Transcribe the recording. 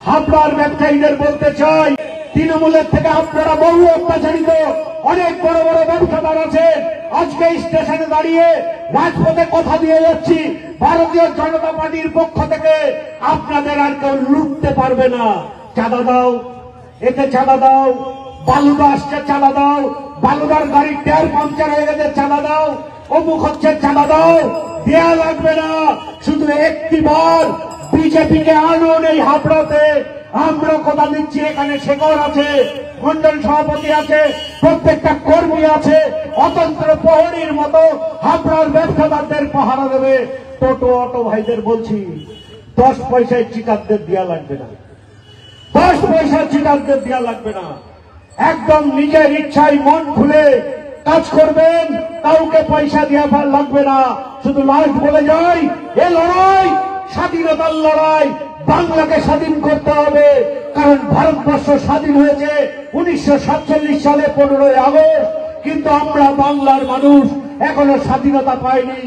হাবড়ার ব্যবসায়ীদের বলতে চাই, তৃণমূলের থেকে আপনারা বহু অত্যাচারিত, অনেক বড় বড় ব্যবসাদার আছে। আজকে স্টেশনে দাঁড়িয়ে রাজপথে কথা দিয়ে যাচ্ছি, ভারতীয় জনতা পার্টির পক্ষ থেকে আপনাদের আর কেউ লুটতে পারবে না। চাঁদা দাও, এতে চাঁদা দাও, বালুদা আসছে চাঁদা দাও, বালুদার গাড়ির টায়ার পাংচার হয়ে গেছে চাঁদা দাও, অমুক হচ্ছে চাঁদা দাও, দেয়া লাগবে না। শুধু একটিবার বিজেপিকে আনুন এই হাবড়াতে। আমরা কথা দিচ্ছি, এখানে শেখর আছে, মন্ডল সভাপতি আছে, প্রত্যেকটা কর্মী আছে, অতন্ত্র প্রহরীর মতো হাবড়ার ব্যবসাদারদের পাহারা দেবে। টোটো অটো ভাইদের বলছি, 10 পয়সায় চিটারদের দেওয়া লাগবে না, 10 পয়সা চিটারদের দেওয়া লাগবে না। একদম নিজের ইচ্ছায় মন খুলে কাজ করবেন, কাউকে পয়সা দেওয়া লাগবে না। শুধু লাস্ট বলে যাই, এ লড়াই স্বাধীনতার লড়াই, বাংলাকে স্বাধীন করতে হবে। কারণ ভারতবর্ষ স্বাধীন হয়েছে 1947 সালে 15ই আগস্ট, কিন্তু আমরা বাংলার মানুষ এখনো স্বাধীনতা পাইনি।